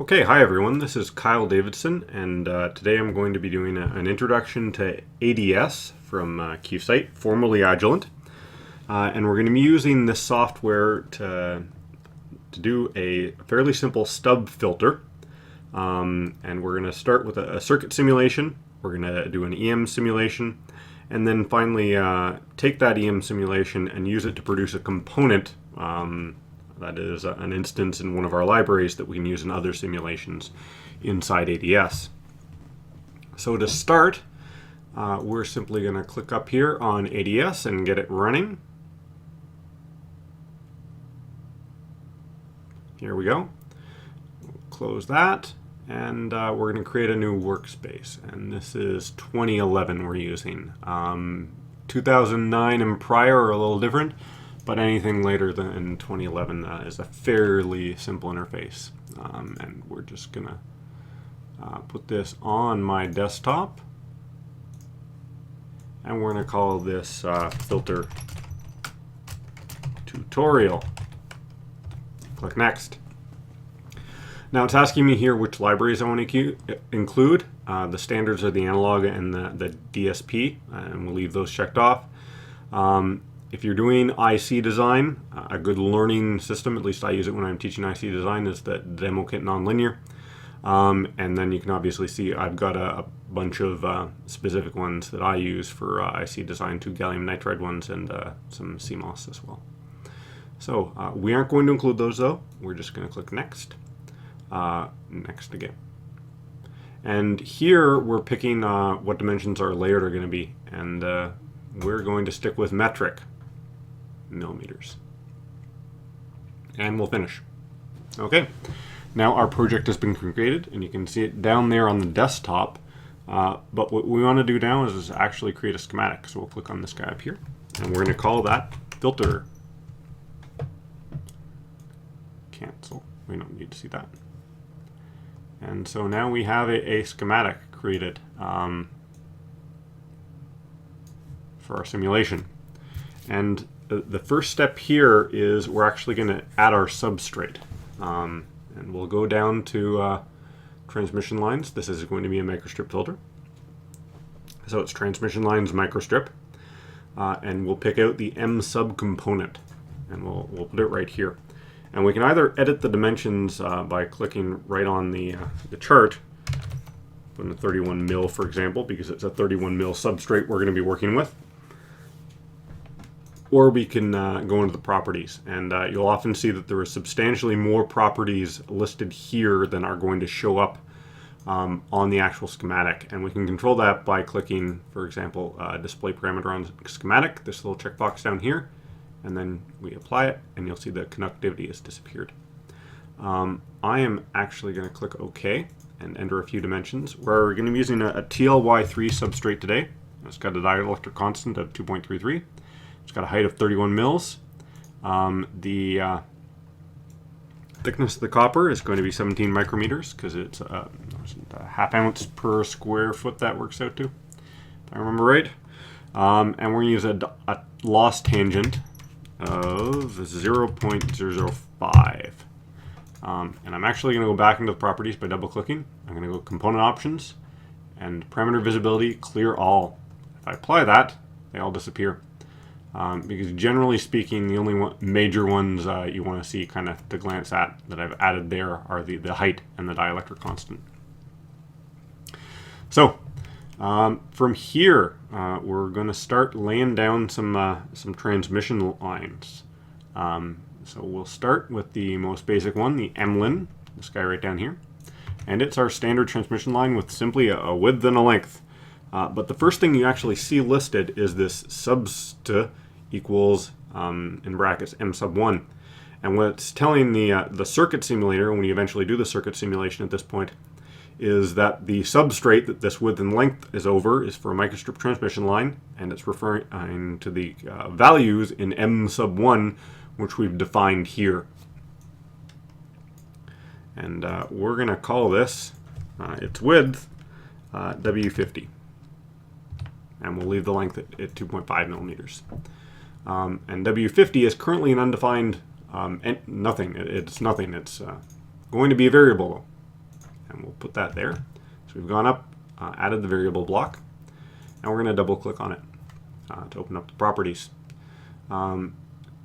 Okay, hi everyone, this is Kyle Davidson, and today I'm going to be doing an introduction to ADS from QSite, formerly Agilent. And we're going to be using this software to do a fairly simple stub filter. And we're going to start with a circuit simulation, we're going to do an EM simulation, and then finally take that EM simulation and use it to produce a component that is an instance in one of our libraries that we can use in other simulations inside ADS. So to start, we're simply going to click up here on ADS and get it running. Here we go. Close that, and we're going to create a new workspace. And this is 2011 we're using. 2009 and prior are a little different, but anything later than 2011 is a fairly simple interface. And we're just going to put this on my desktop. And we're going to call this filter tutorial. Click Next. Now it's asking me here which libraries I want to include. The standards are the analog and the DSP, and we'll leave those checked off. If you're doing IC design, a good learning system, at least I use it when I'm teaching IC design, is the demo kit nonlinear. And then you can obviously see I've got a bunch of specific ones that I use for IC design, 2 gallium nitride ones and some CMOS as well. So we aren't going to include those though. We're just going to click Next. Next again. And here we're picking what dimensions our layered are going to be. And we're going to stick with metric millimeters. And we'll finish. Okay. Now our project has been created, and you can see it down there on the desktop. But what we want to do now is actually create a schematic. So we'll click on this guy up here, and we're going to call that filter. Cancel. We don't need to see that. And so now we have a schematic created for our simulation. And the first step here is we're actually going to add our substrate. And we'll go down to transmission lines. This is going to be a microstrip filter. So it's transmission lines microstrip. And we'll pick out the M sub component. And we'll put it right here. And we can either edit the dimensions by clicking right on the chart, putting a 31 mil, for example, because it's a 31 mil substrate we're going to be working with. Or we can go into the properties, and you'll often see that there are substantially more properties listed here than are going to show up on the actual schematic. And we can control that by clicking, for example, display parameter on schematic, this little checkbox down here, and then we apply it, and you'll see the conductivity has disappeared. I am actually going to click OK and enter a few dimensions. We're going to be using a TLY3 substrate today. It's got a dielectric constant of 2.33. It's got a height of 31 mils. The thickness of the copper is going to be 17 micrometers because it's a half ounce per square foot that works out to, if I remember right. And we're going to use a loss tangent of 0.005. And I'm actually going to go back into the properties by double clicking. I'm going to go component options and parameter visibility, clear all. If I apply that, they all disappear. Because generally speaking, the only major ones you want to see kind of to glance at that I've added there are the height and the dielectric constant. So from here, we're going to start laying down some transmission lines. So we'll start with the most basic one, the MLIN, this guy right down here. And it's our standard transmission line with simply a width and a length. But the first thing you actually see listed is this subst equals, in brackets, M sub 1. And what it's telling the circuit simulator, when you eventually do the circuit simulation at this point, is that the substrate that this width and length is over is for a microstrip transmission line, and it's referring to the values in M sub 1, which we've defined here. And we're going to call this, its width, W50. And we'll leave the length at 2.5 millimeters. And W50 is currently an undefined nothing. It's nothing. It's going to be a variable, though. and we'll put that there. So we've gone up, added the variable block, and we're going to double click on it to open up the properties.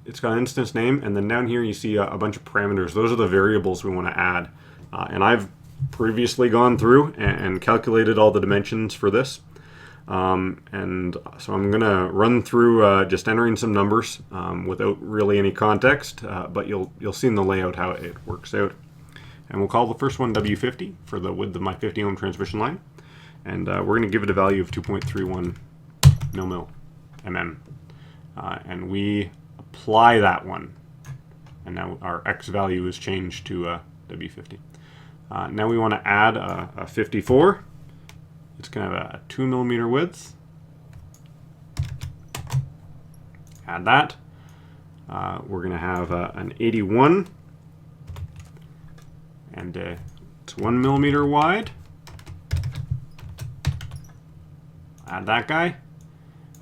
It's got an instance name, and then down here you see a bunch of parameters. Those are the variables we want to add. And I've previously gone through and calculated all the dimensions for this. And so I'm going to run through just entering some numbers without really any context, but you'll see in the layout how it works out. And we'll call the first one W50 for the width of my 50 ohm transmission line. And we're going to give it a value of 2.31 mm. And we apply that one. And now our X value is changed to W50. Now we want to add a 54. It's going to have a 2 mm width. Add that. We're going to have an 81. And it's 1 mm wide. Add that guy.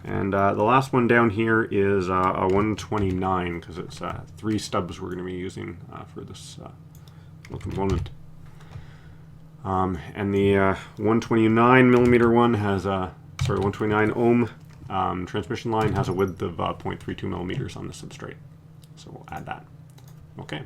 And the last one down here is a 129, because it's 3 stubs we're going to be using for this little component. And the 129 millimeter one has a, 129 ohm transmission line has a width of 0.32 millimeters on the substrate. So we'll add that. Okay.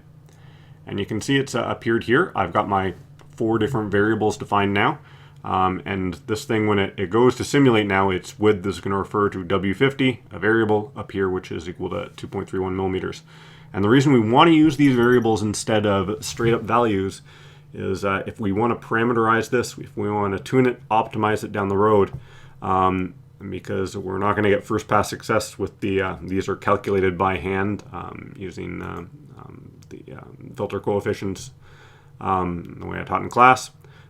And you can see it's appeared here. I've got my 4 different variables defined now. And this thing, when it goes to simulate now, its width is going to refer to W50, a variable up here, which is equal to 2.31 millimeters. And the reason we want to use these variables instead of straight up values is if we want to parameterize this, if we want to tune it, optimize it down the road, because we're not going to get first pass success with the, these are calculated by hand using the filter coefficients the way I taught in class.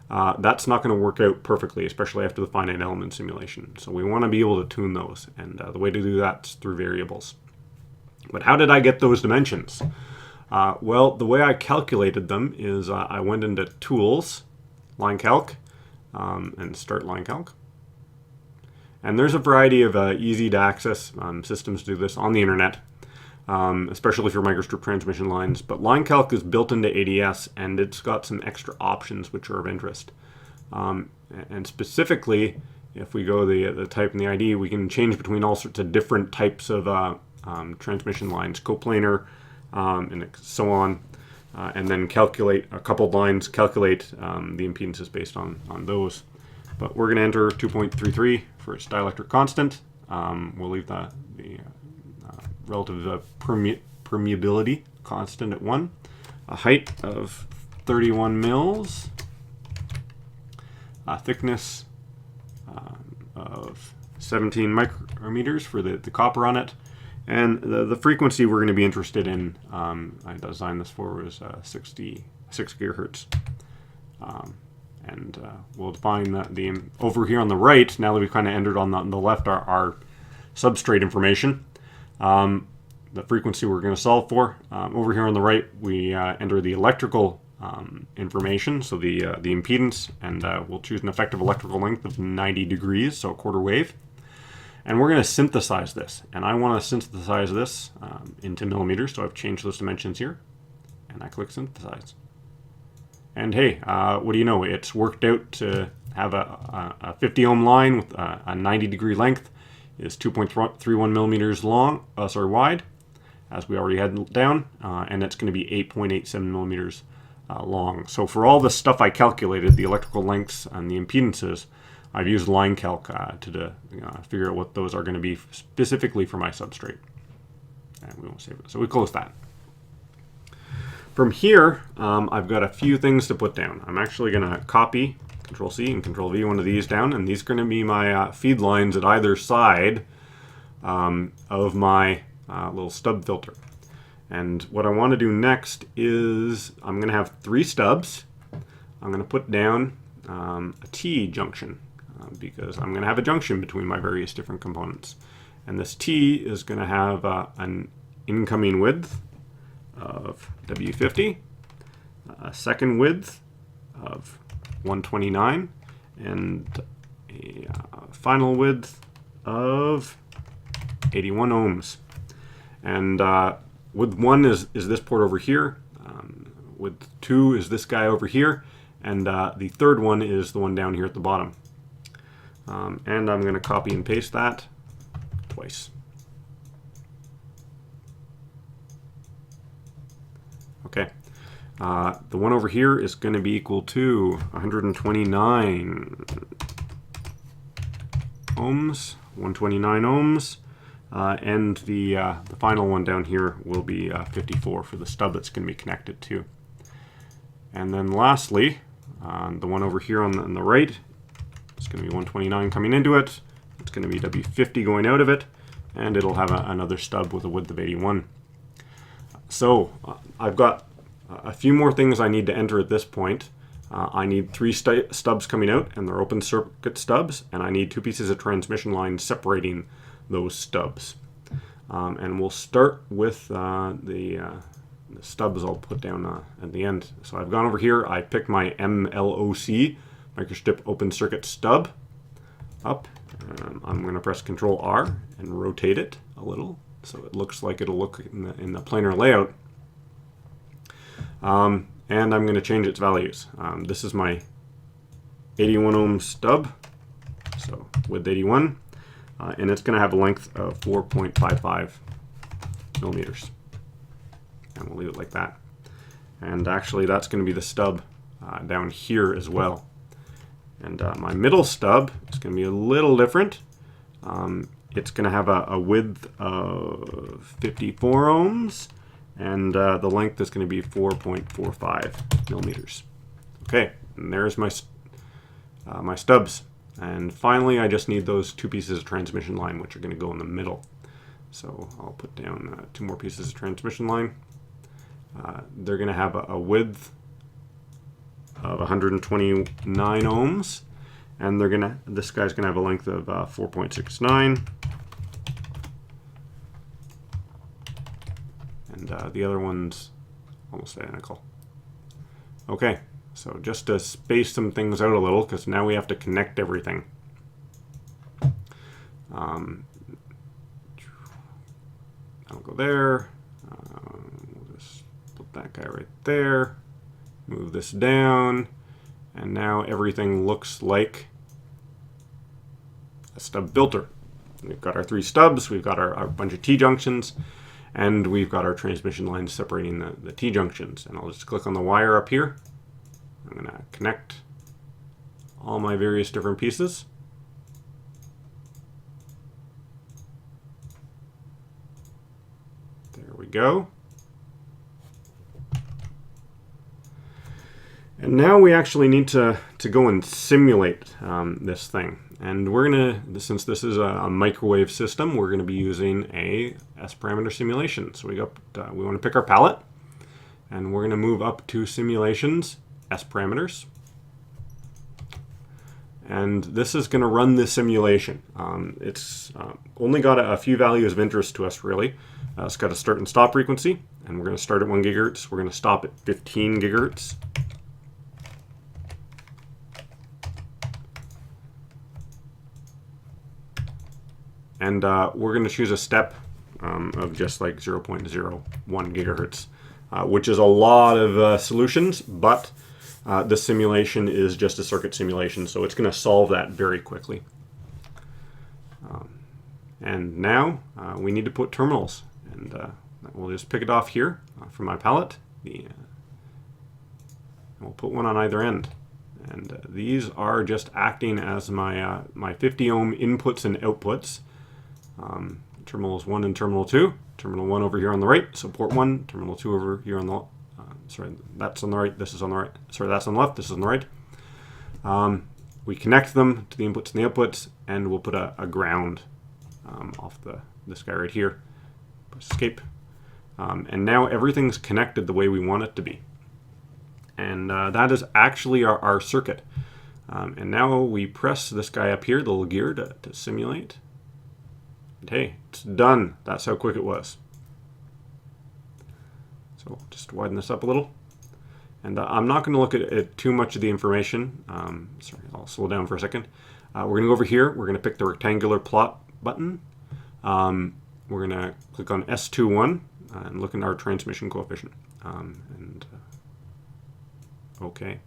That's not going to work out perfectly, especially after the finite element simulation. So we want to be able to tune those, and the way to do that is through variables. But how did I get those dimensions? Well, the way I calculated them is I went into Tools, LineCalc, and Start LineCalc. And there's a variety of easy to access systems to do this on the internet, especially for microstrip transmission lines. But LineCalc is built into ADS, and it's got some extra options which are of interest. And specifically, if we go the type and the ID, we can change between all sorts of different types of transmission lines, coplanar, and so on, and then calculate a couple lines, calculate the impedances based on those. But we're going to enter 2.33 for its dielectric constant. We'll leave the relative permeability constant at 1. A height of 31 mils. A thickness of 17 micrometers for the copper on it. And the frequency we're going to be interested in, I designed this for, was 66 gigahertz. And we'll define the over here on the right, now that we've kind of entered on the left our substrate information. The frequency we're going to solve for. Over here on the right, we enter the electrical information, so the impedance, and we'll choose an effective electrical length of 90 degrees, so a quarter wave. And we're going to synthesize this, and I want to synthesize this into millimeters, so I've changed those dimensions here, and I click synthesize. And hey, what do you know? It's worked out to have a 50 ohm line with a 90 degree length is 2.31 millimeters wide, as we already had down, and it's going to be 8.87 millimeters long. So for all the stuff I calculated, the electrical lengths and the impedances, I've used LineCalc to figure out what those are going to be specifically for my substrate. And we won't save it. So we close that. From here, I've got a few things to put down. I'm actually going to copy Control-C and Control-V one of these down, and these are going to be my feed lines at either side of my little stub filter. And what I want to do next is I'm going to have 3 stubs. I'm going to put down a T junction because I'm going to have a junction between my various different components. And this T is going to have an incoming width of W50, a second width of 129, and a final width of 81 ohms. And width 1 is this port over here, width 2 is this guy over here, and the third one is the one down here at the bottom. And I'm going to copy and paste that twice. Okay. The one over here is going to be equal to 129 ohms, 129 ohms, and the final one down here will be 54 for the stub that's going to be connected to. And then lastly, the one over here on the right, it's going to be 129 coming into it. It's going to be W50 going out of it, and it'll have another stub with a width of 81. So I've got a few more things I need to enter at this point. I need 3 stubs coming out, and they're open circuit stubs, and I need 2 pieces of transmission line separating those stubs. And we'll start with the stubs I'll put down at the end. So I've gone over here, I picked my MLOC, Microstrip open circuit stub, up. I'm going to press Control R and rotate it a little so it looks like it'll look in the planar layout. And I'm going to change its values. This is my 81 ohm stub, so width 81, and it's going to have a length of 4.55 millimeters. And we'll leave it like that. And actually that's going to be the stub down here as well. And my middle stub is going to be a little different. It's going to have a width of 54 ohms, and the length is going to be 4.45 millimeters. Okay, and there's my my stubs. And finally, I just need those 2 pieces of transmission line, which are going to go in the middle. So I'll put down 2 more pieces of transmission line. They're going to have a width of 129 ohms, and this guy's going to have a length of 4.69, and the other one's almost identical. Okay, so just to space some things out a little, because now we have to connect everything. I'll go there. We'll just put that guy right there. Move this down, and now everything looks like a stub filter. We've got our 3 stubs, we've got our bunch of T-junctions, and we've got our transmission lines separating the T-junctions. And I'll just click on the wire up here. I'm going to connect all my various different pieces. There we go. And now we actually need to go and simulate this thing. And we're going to, since this is a microwave system, we're going to be using a S-parameter simulation. So we want to pick our palette, and we're going to move up to Simulations, S-parameters. And this is going to run the simulation. It's only got a few values of interest to us, really. It's got a start and stop frequency, and we're going to start at 1 gigahertz. We're going to stop at 15 gigahertz. And we're going to choose a step of just like 0.01 gigahertz, which is a lot of solutions, but the simulation is just a circuit simulation, so it's going to solve that very quickly. And now we need to put terminals, and we'll just pick it off here from my palette. We'll put one on either end. And these are just acting as my, my 50 ohm inputs and outputs. Terminals 1 and terminal 2. Terminal 1 over here on the right, so port 1. Terminal 2 over here on the sorry, that's on the right, this is on the right. Sorry, that's on the left, this is on the right. We connect them to the inputs and the outputs, and we'll put a ground off this guy right here. Press escape. And now everything's connected the way we want it to be. And that is actually our circuit. And now we press this guy up here, the little gear, to simulate. And hey, it's done. That's how quick it was. So just widen this up a little. And I'm not going to look at too much of the information. Sorry, I'll slow down for a second. We're going to go over here. We're going to pick the rectangular plot button. We're going to click on S21 and look at our transmission coefficient. OK.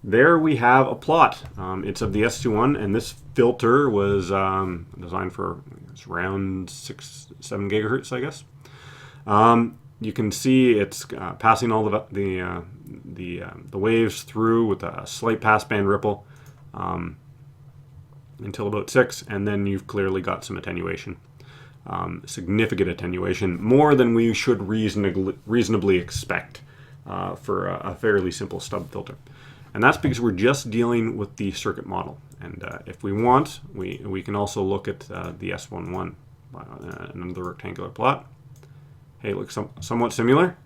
there we have a plot. It's of the S21, and this filter was designed for around 7 gigahertz, I guess. You can see it's passing all the waves through with a slight passband ripple until about 6, and then you've clearly got some attenuation. Significant attenuation, more than we should reasonably expect for a fairly simple stub filter. And that's because we're just dealing with the circuit model. And if we want, we can also look at the S11, another rectangular plot. Hey, it looks somewhat similar.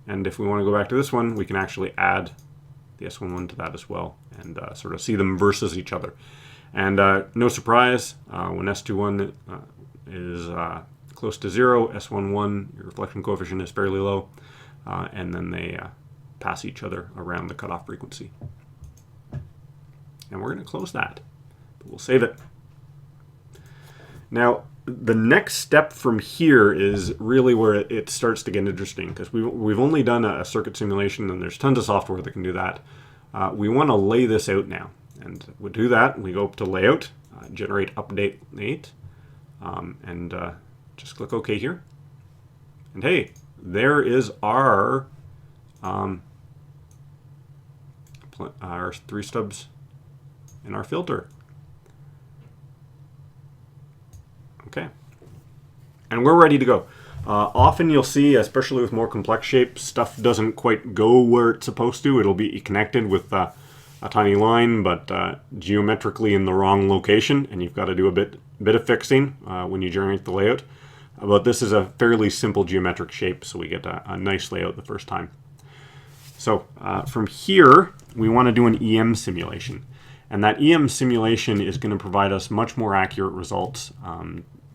And if we want to go back to this one, we can actually add the S11 to that as well and sort of see them versus each other. And no surprise, when S21 is close to 0, S11, your reflection coefficient is fairly low, and then they pass each other around the cutoff frequency. And we're going to close that, but we'll save it. Now, the next step from here is really where it starts to get interesting, because we've only done a circuit simulation, and there's tons of software that can do that. We want to lay this out now, and we'll do that. We go up to Layout, Generate Update 8, and just click OK here. And hey, there is our 3 stubs in our filter. Okay, and we're ready to go. Often you'll see, especially with more complex shapes, stuff doesn't quite go where it's supposed to. It'll be connected with a tiny line, but geometrically in the wrong location, and you've got to do a bit of fixing when you generate the layout. But this is a fairly simple geometric shape, so we get a nice layout the first time. So from here, we want to do an EM simulation. And that EM simulation is going to provide us much more accurate results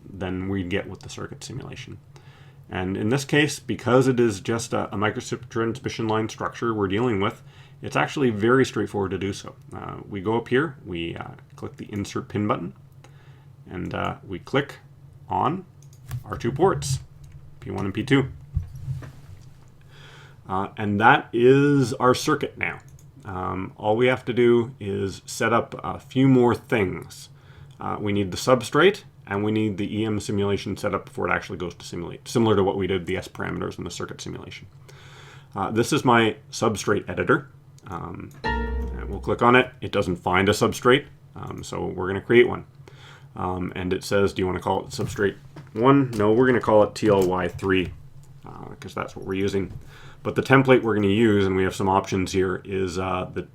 than we get with the circuit simulation. And in this case, because it is just a microstrip transmission line structure we're dealing with, it's actually very straightforward to do so. We go up here, we click the Insert Pin button, and we click on our 2 ports, P1 and P2. And that is our circuit now. All we have to do is set up a few more things. We need the substrate, and we need the EM simulation set up before it actually goes to simulate, similar to what we did the S parameters in the circuit simulation. This is my substrate editor. And we'll click on it. It doesn't find a substrate, so we're going to create one. And it says, do you want to call it substrate 1? No, we're going to call it TLY3 because that's what we're using. But the template we're going to use, and we have some options here, is the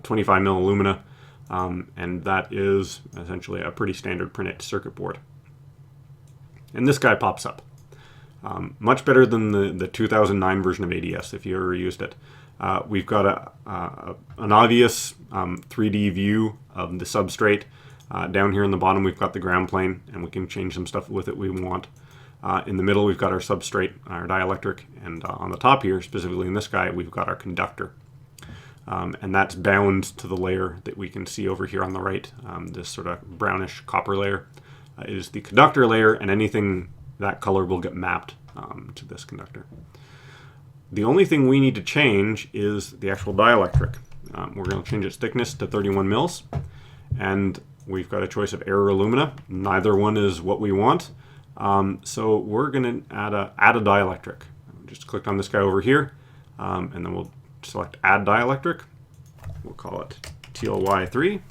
25 mil alumina, and that is essentially a pretty standard printed circuit board. And this guy pops up. Much better than the 2009 version of ADS, if you ever used it. We've got an obvious 3D view of the substrate. Down here in the bottom, we've got the ground plane, and we can change some stuff with it we want. In the middle, we've got our substrate, our dielectric, and on the top here, specifically in this guy, we've got our conductor. And that's bound to the layer that we can see over here on the right. This sort of brownish copper layer is the conductor layer, and anything that color will get mapped to this conductor. The only thing we need to change is the actual dielectric. We're going to change its thickness to 31 mils, and we've got a choice of air or alumina. Neither one is what we want. So we're going to add a dielectric. Just click on this guy over here, and then we'll select Add Dielectric. We'll call it TLY3.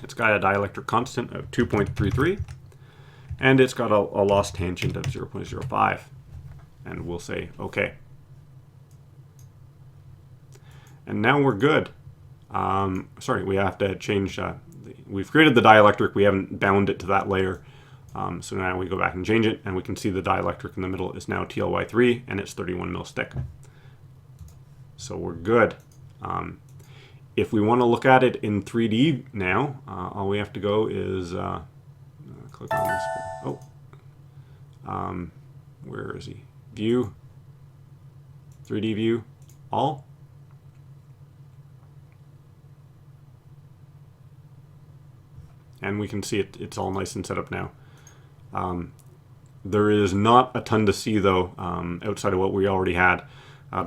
It's got a dielectric constant of 2.33, and it's got a loss tangent of 0.05. And we'll say OK. And now we're good. Sorry, we have to change. We've created the dielectric. We haven't bound it to that layer. So now we go back and change it, and we can see the dielectric in the middle is now TLY3, and it's 31 mils thick. So we're good. If we want to look at it in 3D now, all we have to go is click on this. Oh, where is he? View, 3D view, all. And we can see it's all nice and set up now. There is not a ton to see though, outside of what we already had,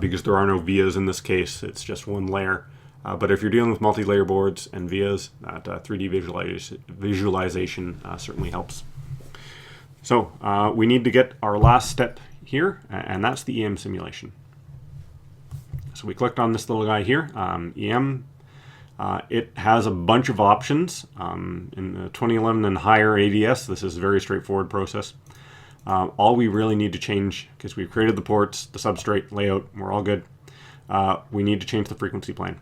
because there are no vias in this case. It's just one layer. But if you're dealing with multi-layer boards and vias, that 3D visualization certainly helps. So we need to get our last step here, and that's the EM simulation. So we clicked on this little guy here, EM. It has a bunch of options. In the 2011 and higher ADS, this is a very straightforward process. All we really need to change, because we've created the ports, the substrate, layout, we're all good. We need to change the frequency plane.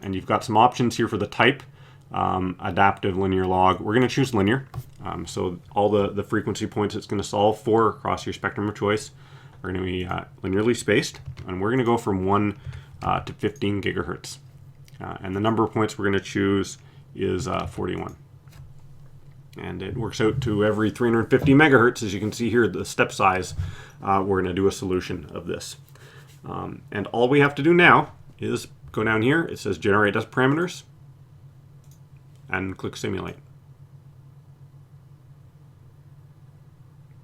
And you've got some options here for the type, adaptive, linear, log. We're going to choose linear. So all the frequency points it's going to solve for across your spectrum of choice are going to be linearly spaced. And we're going to go from 1 to 15 gigahertz. And the number of points we're going to choose is 41. And it works out to every 350 megahertz. As you can see here, the step size, we're going to do a solution of this. And all we have to do now is go down here. It says generate test parameters and click simulate.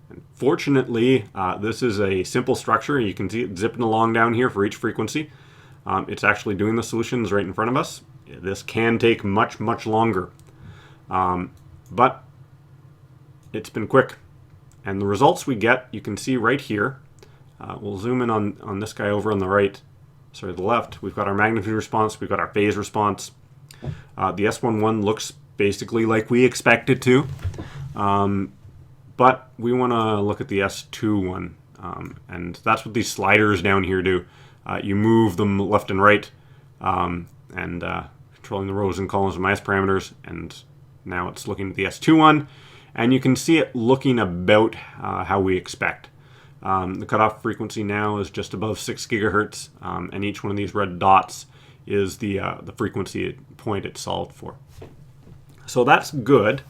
And fortunately, this is a simple structure. You can see it zipping along down here for each frequency. It's actually doing the solutions right in front of us. This can take much, much longer. But it's been quick. And the results we get, you can see right here. We'll zoom in on this guy over on the right, sorry, the left. We've got our magnitude response, we've got our phase response. The S11 looks basically like we expect it to. But we want to look at the S21. And that's what these sliders down here do. You move them left and right, and controlling the rows and columns of my S parameters, and now it's looking at the S21, and you can see it looking about how we expect. The cutoff frequency now is just above 6 gigahertz, and each one of these red dots is the frequency point it's solved for. So that's good,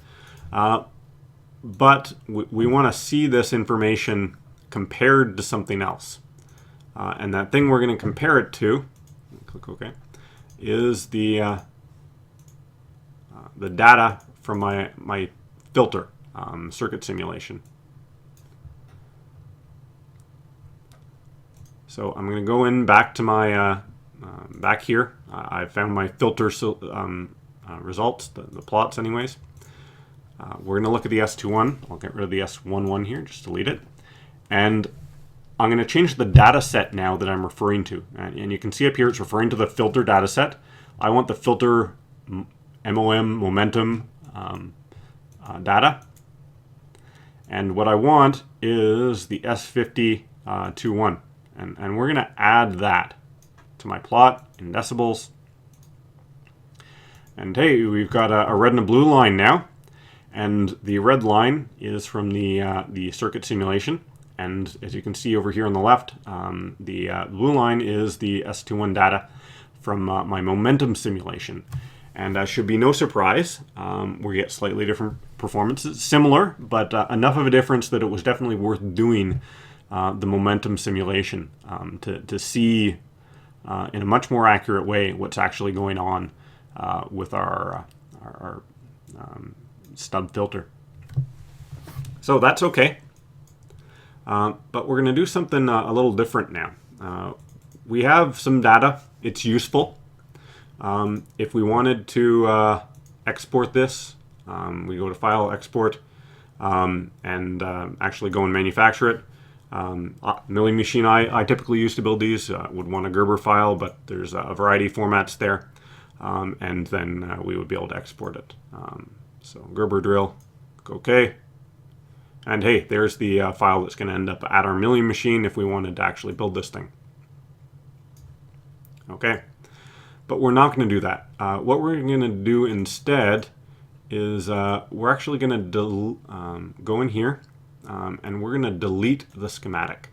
but we want to see this information compared to something else. And that thing we're going to compare it to, click OK, is the data from my filter circuit simulation. So I'm going to go in back to my back here. I found my filter results, the plots anyways. We're going to look at the S21. I'll get rid of the S11 here, just delete it. And I'm going to change the data set now that I'm referring to. And you can see up here it's referring to the filter data set. I want the filter MOM, momentum data. And what I want is the S50-21. And we're going to add that to my plot in decibels. And hey, we've got a red and a blue line now. And the red line is from the circuit simulation. And as you can see over here on the left, the blue line is the S21 data from my momentum simulation. And should be no surprise, we get slightly different performances. Similar, but enough of a difference that it was definitely worth doing the momentum simulation to see in a much more accurate way what's actually going on with our stub filter. So that's okay. But we're going to do something a little different now. We have some data. It's useful. If we wanted to export this, we go to File, Export, and actually go and manufacture it. Milling machine I typically use to build these would want a Gerber file, but there's a variety of formats there. And then we would be able to export it. So Gerber drill, OK. And hey, there's the file that's going to end up at our milling machine if we wanted to actually build this thing. Okay, but we're not going to do that. What we're going to do instead is we're actually going to go in here and we're going to delete the schematic.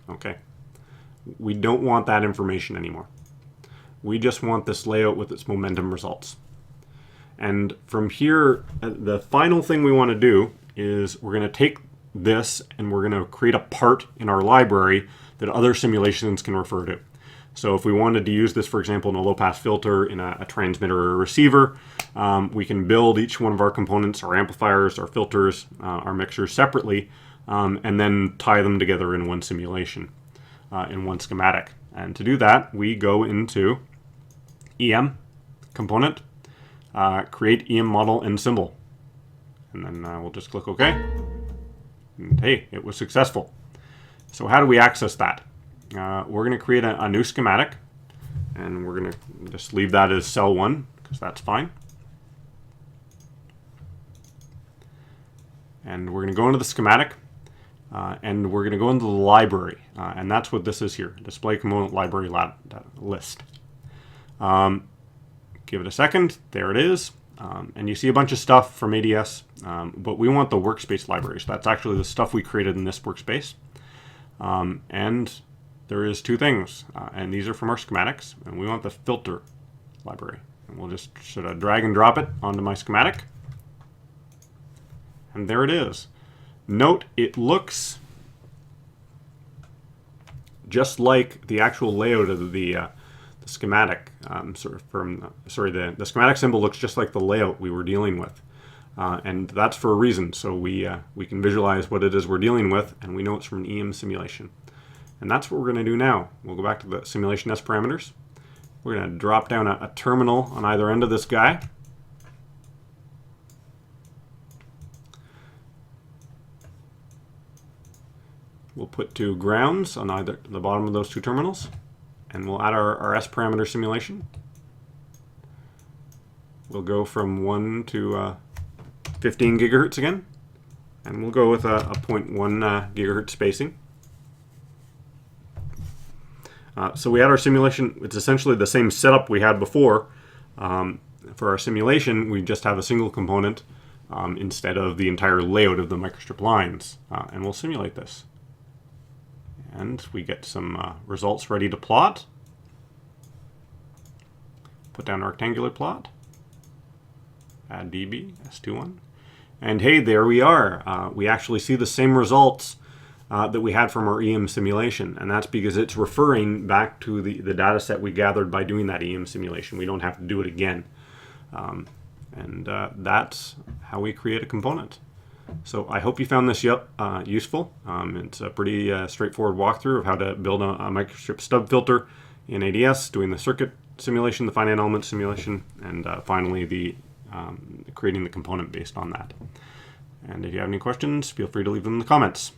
Okay, we don't want that information anymore. We just want this layout with its momentum results. And from here, the final thing we want to do is we're going to take this and we're going to create a part in our library that other simulations can refer to. So if we wanted to use this, for example, in a low-pass filter, in a transmitter or a receiver, we can build each one of our components, our amplifiers, our filters, our mixers separately, and then tie them together in one simulation. in one schematic. And to do that, we go into EM component, create EM model and symbol. And then we'll just click OK. And hey, it was successful. So how do we access that? We're going to create a new schematic. And we're going to just leave that as cell 1, because that's fine. And we're going to go into the schematic. And we're going to go into the library. And that's what this is here, display component library list. Give it a second. There it is. And you see a bunch of stuff from ADS, but we want the workspace library. So that's actually the stuff we created in this workspace. And there is 2 things, and these are from our schematics, and we want the filter library. And we'll just sort of drag and drop it onto my schematic. And there it is. Note, it looks just like the actual layout of the schematic. The schematic symbol looks just like the layout we were dealing with. And that's for a reason. So we can visualize what it is we're dealing with, and we know it's from an EM simulation. And that's what we're going to do now. We'll go back to the simulation S parameters. We're going to drop down a terminal on either end of this guy. We'll put 2 grounds on either the bottom of those 2 terminals. And we'll add our S parameter simulation. We'll go from 1 to 15 gigahertz again. And we'll go with a 0.1 gigahertz spacing. So we had our simulation. It's essentially the same setup we had before. For our simulation, we just have a single component instead of the entire layout of the microstrip lines. And we'll simulate this. And we get some results ready to plot. Put down a rectangular plot. Add dB, S21. And hey, there we are. We actually see the same results that we had from our EM simulation. And that's because it's referring back to the data set we gathered by doing that EM simulation. We don't have to do it again. That's how we create a component. So I hope you found this useful. It's a pretty straightforward walkthrough of how to build a Microstrip stub filter in ADS, doing the circuit simulation, the finite element simulation, and finally the creating the component based on that. And if you have any questions, feel free to leave them in the comments.